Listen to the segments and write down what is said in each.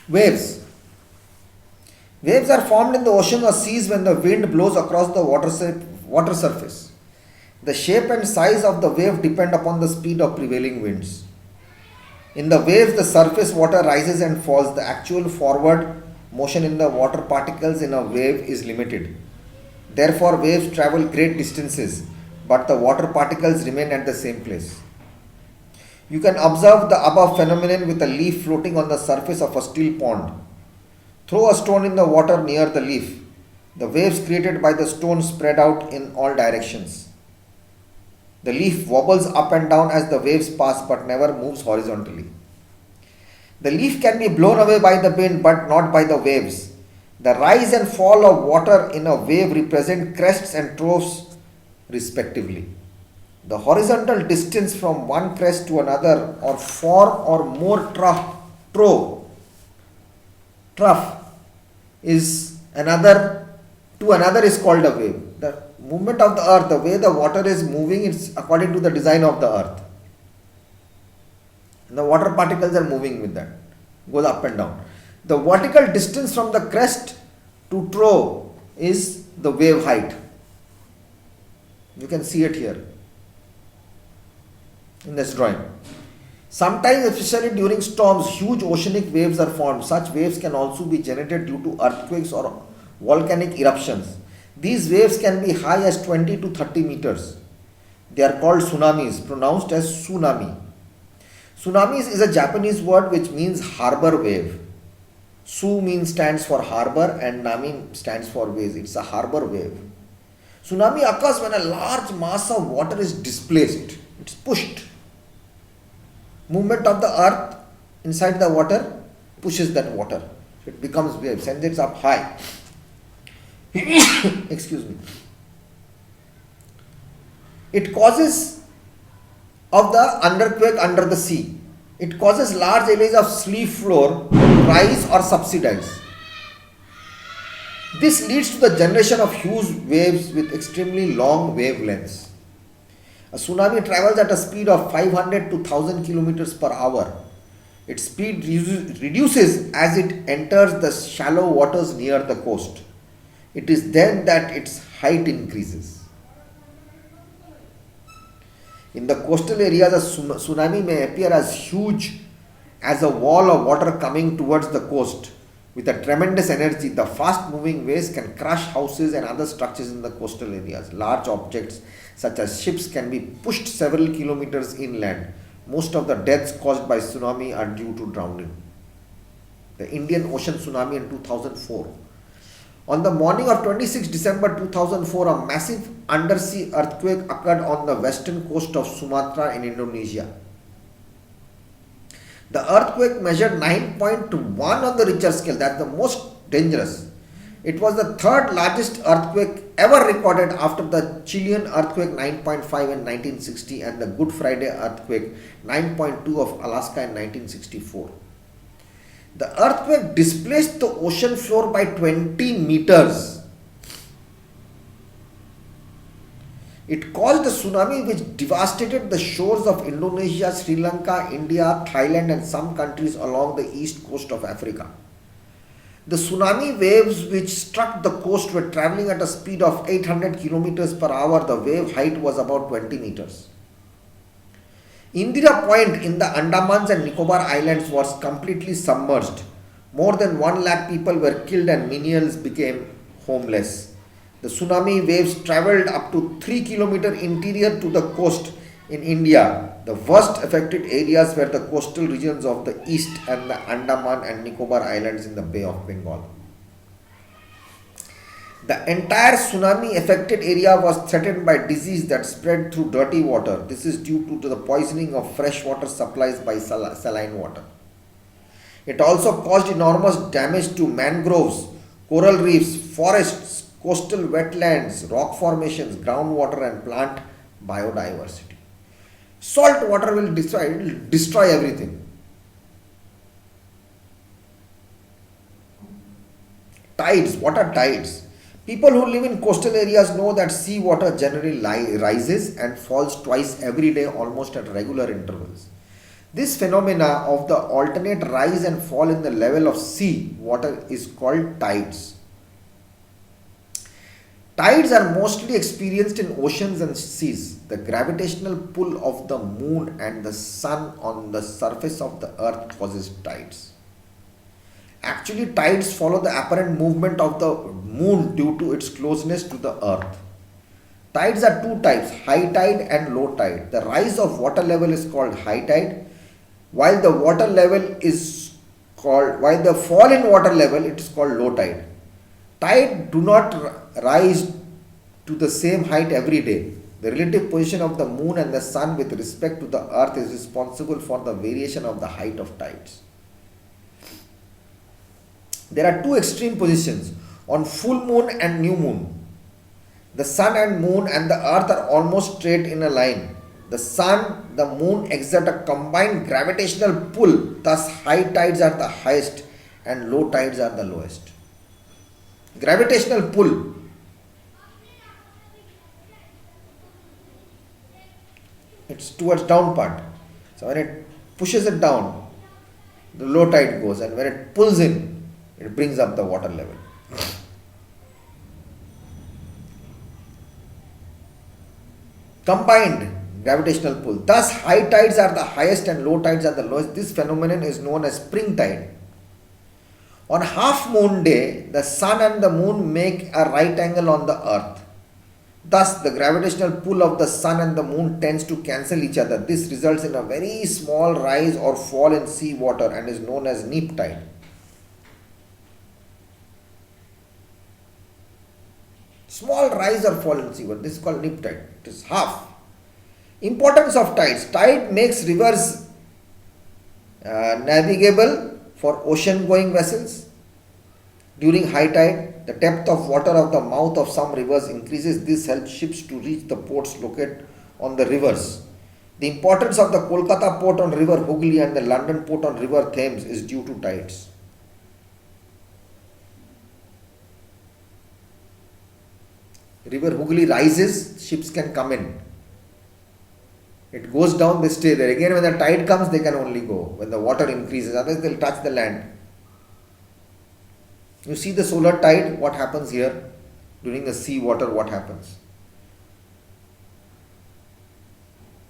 Waves. Waves are formed in the ocean or seas when the wind blows across the water surface. The shape and size of the wave depend upon the speed of prevailing winds. In the waves, the surface water rises and falls. The actual forward motion in the water particles in a wave is limited. Therefore, waves travel great distances, but the water particles remain at the same place. You can observe the above phenomenon with a leaf floating on the surface of a still pond. Throw a stone in the water near the leaf. The waves created by the stone spread out in all directions. The leaf wobbles up and down as the waves pass but never moves horizontally. The leaf can be blown away by the wind but not by the waves. The rise and fall of water in a wave represent crests and troughs respectively. The horizontal distance from one crest to another or four or more trough is another is called a wave. The movement of the earth, the way the water is moving, it's according to the design of the earth. And the water particles are moving with that, goes up and down. The vertical distance from the crest to trough is the wave height. You can see it here in this drawing. Sometimes, especially during storms, huge oceanic waves are formed. Such waves can also be generated due to earthquakes or volcanic eruptions. These waves can be high as 20 to 30 meters. They are called tsunamis, pronounced as tsunami. Tsunamis is a Japanese word which means harbor wave. Su stands for harbor and nami stands for waves. It's a harbor wave. Tsunami occurs when a large mass of water is displaced. It's pushed. Movement of the earth inside the water pushes that water. It becomes wave, sends it up high. Excuse me. It causes of the underquake under the sea. It causes large areas of sea floor to rise or subsidize. This leads to the generation of huge waves with extremely long wavelengths. A tsunami travels at a speed of 500 to 1000 kilometers per hour. Its speed reduces as it enters the shallow waters near the coast. It is then that its height increases. In the coastal areas, a tsunami may appear as huge as a wall of water coming towards the coast. With a tremendous energy, the fast-moving waves can crush houses and other structures in the coastal areas. Large objects such as ships can be pushed several kilometers inland. Most of the deaths caused by tsunami are due to drowning. The Indian Ocean tsunami in 2004. On the morning of 26 December 2004, a massive undersea earthquake occurred on the western coast of Sumatra in Indonesia. The earthquake measured 9.1 on the Richter scale. That's the most dangerous. It was the third largest earthquake ever recorded after the Chilean earthquake 9.5 in 1960 and the Good Friday earthquake 9.2 of Alaska in 1964. The earthquake displaced the ocean floor by 20 meters. It caused a tsunami which devastated the shores of Indonesia, Sri Lanka, India, Thailand and some countries along the east coast of Africa. The tsunami waves which struck the coast were travelling at a speed of 800 kilometers per hour. The wave height was about 20 meters. Indira Point in the Andamans and Nicobar Islands was completely submerged. More than 1 lakh people were killed and millions became homeless. The tsunami waves travelled up to 3 km interior to the coast in India. The worst affected areas were the coastal regions of the east and the Andaman and Nicobar Islands in the Bay of Bengal. The entire tsunami affected area was threatened by disease that spread through dirty water. This is due to the poisoning of fresh water supplies by saline water. It also caused enormous damage to mangroves, coral reefs, forests, coastal wetlands, rock formations, groundwater and plant biodiversity. Salt water will destroy everything. Tides. What are tides? People who live in coastal areas know that sea water generally rises and falls twice every day almost at regular intervals. This phenomena of the alternate rise and fall in the level of sea water is called tides. Tides are mostly experienced in oceans and seas. The gravitational pull of the moon and the sun on the surface of the earth causes tides. Actually, tides follow the apparent movement of the moon due to its closeness to the earth. Tides are two types, high tide and low tide. The rise of water level is called high tide, while the fall in water level it is called low tide. Tide do not rise to the same height every day. The relative position of the moon and the sun with respect to the earth is responsible for the variation of the height of tides. There are two extreme positions on full moon and new moon. The sun and moon and the earth are almost straight in a line. The sun, the moon exert a combined gravitational pull, thus high tides are the highest and low tides are the lowest. Gravitational pull. It's towards down part. So when it pushes it down, the low tide goes, and when it pulls in, it brings up the water level. Combined gravitational pull. Thus, high tides are the highest and low tides are the lowest. This phenomenon is known as spring tide. On half moon day, the sun and the moon make a right angle on the earth. Thus, the gravitational pull of the sun and the moon tends to cancel each other. This results in a very small rise or fall in sea water and is known as neap tide. Small rise or fall in sea water. This is called neap tide. It is half. Importance of tides. Tide makes rivers navigable for ocean going vessels. During high tide, the depth of water of the mouth of some rivers increases. This helps ships to reach the ports located on the rivers. The importance of the Kolkata port on river Hooghly and the London port on river Thames is due to tides. River Hooghly rises, ships can come in. It goes down, they stay there. Again, when the tide comes, they can only go. When the water increases, otherwise they'll touch the land. You see the solar tide, what happens here? During the sea water, what happens?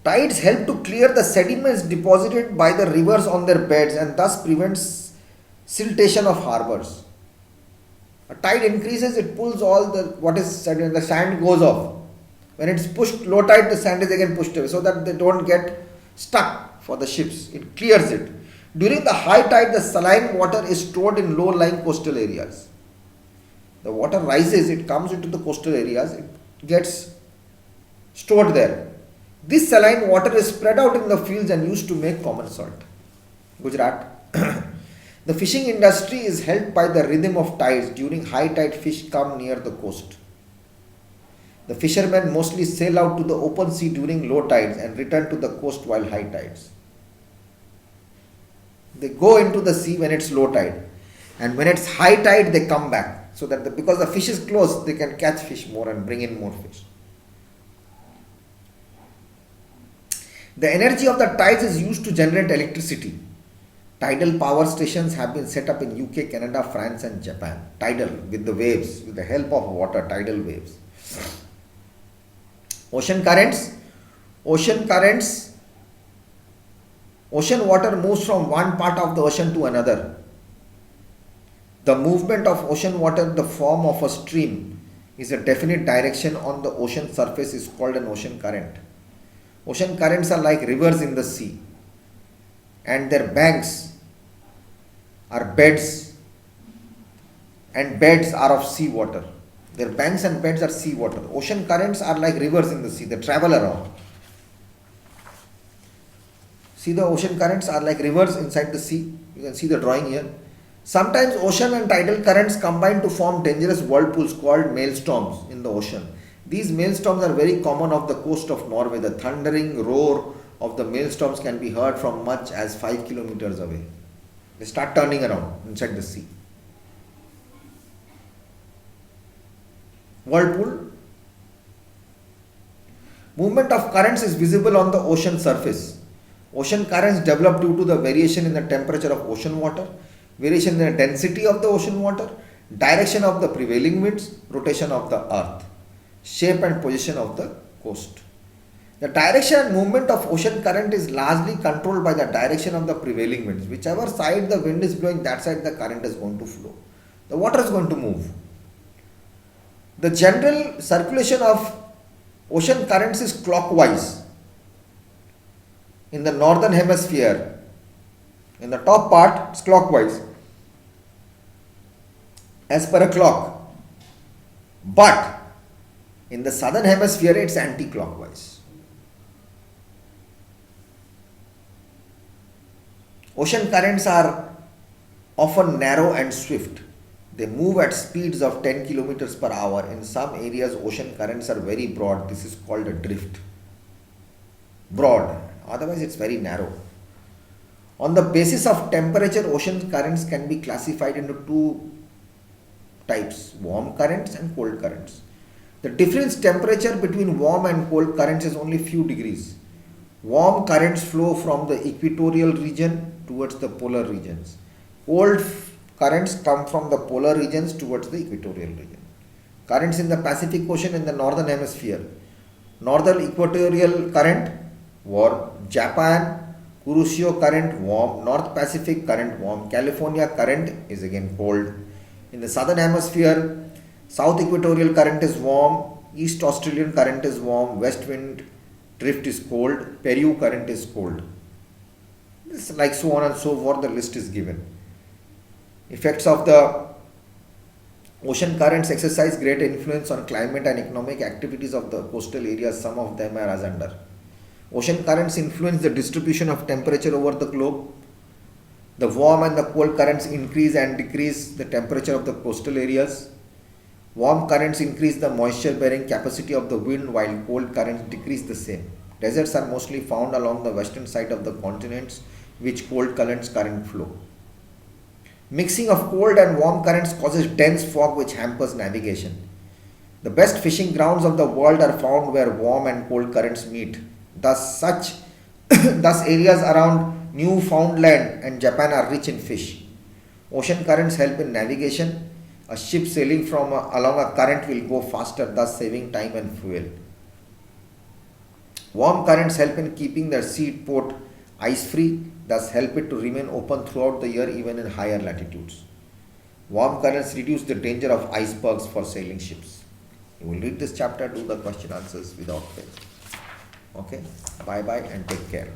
Tides help to clear the sediments deposited by the rivers on their beds and thus prevents siltation of harbors. A tide increases, it pulls all the sand goes off. When it's pushed low tide, the sand is again pushed away so that they don't get stuck for the ships. It clears it. During the high tide, the saline water is stored in low-lying coastal areas. The water rises, it comes into the coastal areas, it gets stored there. This saline water is spread out in the fields and used to make common salt. Gujarat. The fishing industry is helped by the rhythm of tides. During high tide, fish come near the coast. The fishermen mostly sail out to the open sea during low tides and return to the coast while high tides. They go into the sea when it's low tide, and when it's high tide they come back, so that because the fish is close, they can catch fish more and bring in more fish. The energy of the tides is used to generate electricity. Tidal power stations have been set up in UK, Canada, France and Japan. Tidal, with the waves, with the help of water, tidal waves. Ocean currents. Ocean water moves from one part of the ocean to another. The movement of ocean water in the form of a stream is a definite direction on the ocean surface is called an ocean current. Ocean currents are like rivers in the sea, and their banks are beds, and beds are of sea water. Their banks and beds are sea water. Ocean currents are like rivers in the sea, they travel around. See, the ocean currents are like rivers inside the sea. You can see the drawing here. Sometimes ocean and tidal currents combine to form dangerous whirlpools called maelstorms in the ocean. These maelstorms are very common off the coast of Norway. The thundering roar of the maelstorms can be heard from much as 5 kilometers away. They start turning around inside the sea. Whirlpool. Movement of currents is visible on the ocean surface. Ocean currents develop due to the variation in the temperature of ocean water, variation in the density of the ocean water, direction of the prevailing winds, rotation of the earth, shape and position of the coast. The direction and movement of ocean current is largely controlled by the direction of the prevailing winds. Whichever side the wind is blowing, that side the current is going to flow. The water is going to move. The general circulation of ocean currents is clockwise. In the northern hemisphere, in the top part, it's clockwise as per a clock. But in the southern hemisphere, it's anti-clockwise. Ocean currents are often narrow and swift. They move at speeds of 10 kilometers per hour. In some areas, ocean currents are very broad. This is called a drift. Broad. Otherwise, it's very narrow. On the basis of temperature, ocean currents can be classified into two types, warm currents and cold currents. The difference temperature between warm and cold currents is only few degrees. Warm currents flow from the equatorial region towards the polar regions. Cold currents come from the polar regions towards the equatorial region. Currents in the Pacific Ocean in the northern hemisphere. Northern equatorial current, warm. Japan, Kuroshio current, warm. North Pacific current, warm. California current is again cold. In the southern hemisphere, South equatorial current is warm. East Australian current is warm. West wind drift is cold. Peru current is cold. It's like so on and so forth, the list is given. Effects of the ocean currents exercise great influence on climate and economic activities of the coastal areas. Some of them are as under. Ocean currents influence the distribution of temperature over the globe. The warm and the cold currents increase and decrease the temperature of the coastal areas. Warm currents increase the moisture bearing capacity of the wind, while cold currents decrease the same. Deserts are mostly found along the western side of the continents, which cold currents flow. Mixing of cold and warm currents causes dense fog which hampers navigation. The best fishing grounds of the world are found where warm and cold currents meet. Thus areas around Newfoundland and Japan are rich in fish. Ocean currents help in navigation. A ship sailing along a current will go faster, thus saving time and fuel. Warm currents help in keeping the seaport ice-free, thus help it to remain open throughout the year even in higher latitudes. Warm currents reduce the danger of icebergs for sailing ships. You will read this chapter, do the question answers without fail. Okay, bye-bye and take care.